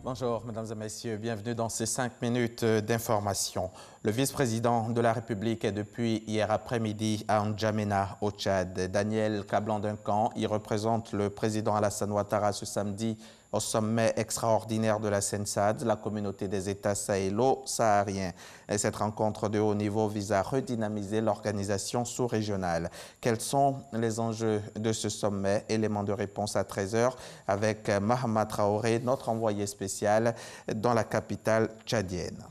Bonjour, mesdames et messieurs. Bienvenue dans ces 5 minutes d'information. Le vice-président de la République est depuis hier après-midi à N'Djamena, au Tchad. Daniel Kablan-Duncan y représente le président Alassane Ouattara ce samedi au sommet extraordinaire de la CENSAD, la communauté des États sahélo-sahariens. Cette rencontre de haut niveau vise à redynamiser l'organisation sous-régionale. Quels sont les enjeux de ce sommet? Élément de réponse à 13 h avec Mahama Traoré, notre envoyé spécial dans la capitale tchadienne.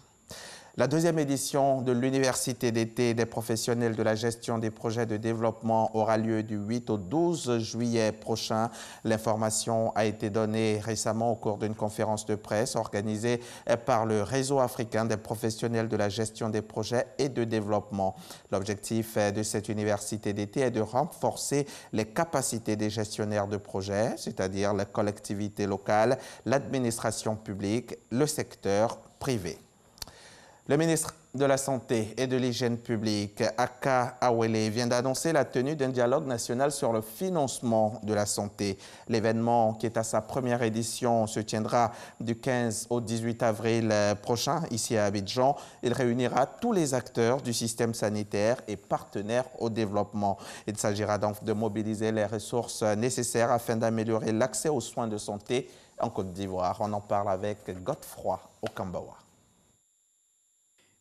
La deuxième édition de l'Université d'été des professionnels de la gestion des projets de développement aura lieu du 8 au 12 juillet prochain. L'information a été donnée récemment au cours d'une conférence de presse organisée par le Réseau africain des professionnels de la gestion des projets et de développement. L'objectif de cette université d'été est de renforcer les capacités des gestionnaires de projets, c'est-à-dire la collectivité locale, l'administration publique, le secteur privé. Le ministre de la Santé et de l'Hygiène publique, Aka Awele, vient d'annoncer la tenue d'un dialogue national sur le financement de la santé. L'événement, qui est à sa première édition, se tiendra du 15 au 18 avril prochain, ici à Abidjan. Il réunira tous les acteurs du système sanitaire et partenaires au développement. Il s'agira donc de mobiliser les ressources nécessaires afin d'améliorer l'accès aux soins de santé en Côte d'Ivoire. On en parle avec Godefroy Okambawa.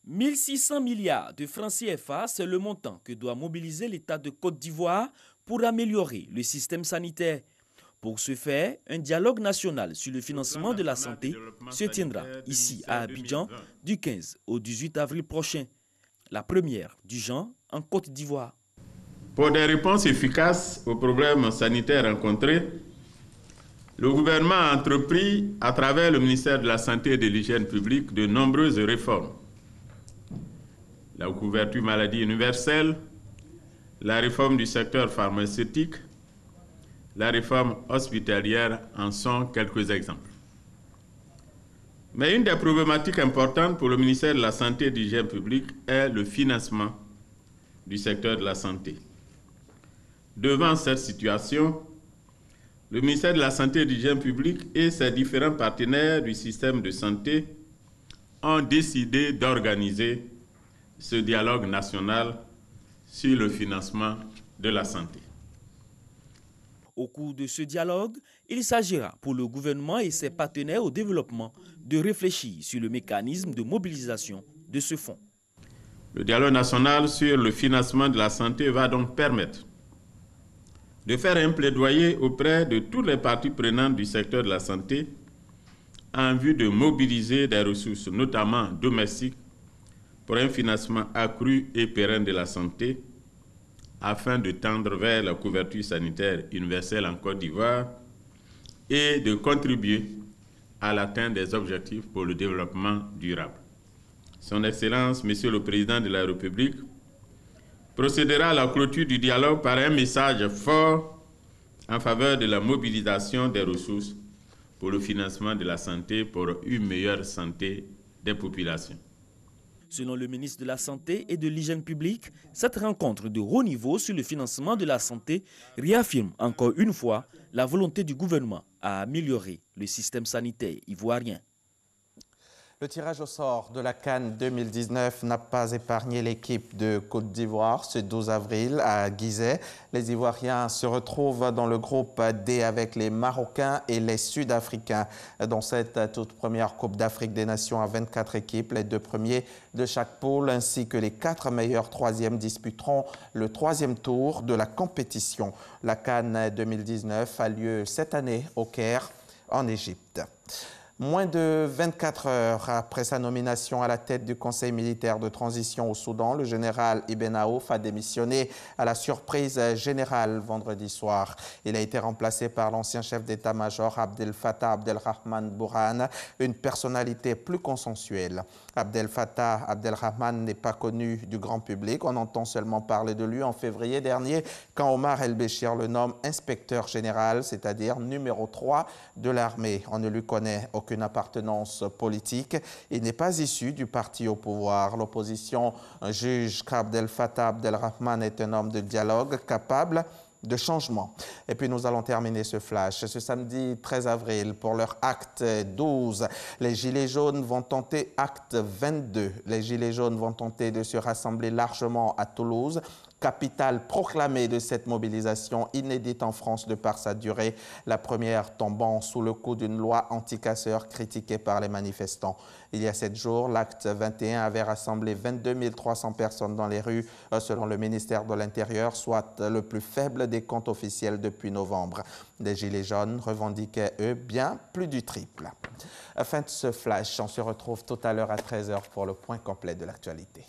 1600 milliards de francs CFA, c'est le montant que doit mobiliser l'État de Côte d'Ivoire pour améliorer le système sanitaire. Pour ce faire, un dialogue national sur le financement de la santé se tiendra ici à Abidjan du 15 au 18 avril prochain. La première du genre en Côte d'Ivoire. Pour des réponses efficaces aux problèmes sanitaires rencontrés, le gouvernement a entrepris, à travers le ministère de la Santé et de l'Hygiène publique, de nombreuses réformes. La couverture maladie universelle, la réforme du secteur pharmaceutique, la réforme hospitalière en sont quelques exemples. Mais une des problématiques importantes pour le ministère de la Santé et de l'Hygiène publique est le financement du secteur de la santé. Devant cette situation, le ministère de la Santé et de l'Hygiène publique et ses différents partenaires du système de santé ont décidé d'organiser ce dialogue national sur le financement de la santé. Au cours de ce dialogue, il s'agira pour le gouvernement et ses partenaires au développement de réfléchir sur le mécanisme de mobilisation de ce fonds. Le dialogue national sur le financement de la santé va donc permettre de faire un plaidoyer auprès de toutes les parties prenantes du secteur de la santé en vue de mobiliser des ressources, notamment domestiques, pour un financement accru et pérenne de la santé, afin de tendre vers la couverture sanitaire universelle en Côte d'Ivoire et de contribuer à l'atteinte des objectifs pour le développement durable. Son Excellence, Monsieur le Président de la République, procédera à la clôture du dialogue par un message fort en faveur de la mobilisation des ressources pour le financement de la santé pour une meilleure santé des populations. Selon le ministre de la Santé et de l'Hygiène publique, cette rencontre de haut niveau sur le financement de la santé réaffirme encore une fois la volonté du gouvernement à améliorer le système sanitaire ivoirien. Le tirage au sort de la CAN 2019 n'a pas épargné l'équipe de Côte d'Ivoire ce 12 avril à Gizeh. Les Ivoiriens se retrouvent dans le groupe D avec les Marocains et les Sud-Africains. Dans cette toute première Coupe d'Afrique des Nations à 24 équipes, les 2 premiers de chaque poule ainsi que les 4 meilleurs troisièmes disputeront le 3e tour de la compétition. La CAN 2019 a lieu cette année au Caire, en Égypte. Moins de 24 heures après sa nomination à la tête du Conseil militaire de transition au Soudan, le général Ibn Aouf a démissionné à la surprise générale vendredi soir. Il a été remplacé par l'ancien chef d'état-major Abdel Fattah Abdelrahman Bourhan, une personnalité plus consensuelle. Abdel Fattah Abdelrahman n'est pas connu du grand public. On entend seulement parler de lui en février dernier quand Omar El-Béchir le nomme inspecteur général, c'est-à-dire numéro 3 de l'armée. On ne lui connaît aucune appartenance politique. Il n'est pas issu du parti au pouvoir. L'opposition juge qu'Abdel Fattah Abdelrahman est un homme de dialogue capable de changement. Et puis nous allons terminer ce flash. Ce samedi 13 avril, pour leur acte 12, les Gilets jaunes vont tenter acte 22. Les Gilets jaunes vont tenter de se rassembler largement à Toulouse, capitale proclamée de cette mobilisation inédite en France de par sa durée, la première tombant sous le coup d'une loi anti-casseurs critiquée par les manifestants. Il y a 7 jours, l'acte 21 avait rassemblé 22 300 personnes dans les rues, selon le ministère de l'Intérieur, soit le plus faible des comptes officiels depuis novembre. Les Gilets jaunes revendiquaient, eux, bien plus du triple. Fin de ce flash, on se retrouve tout à l'heure à 13 h pour le point complet de l'actualité.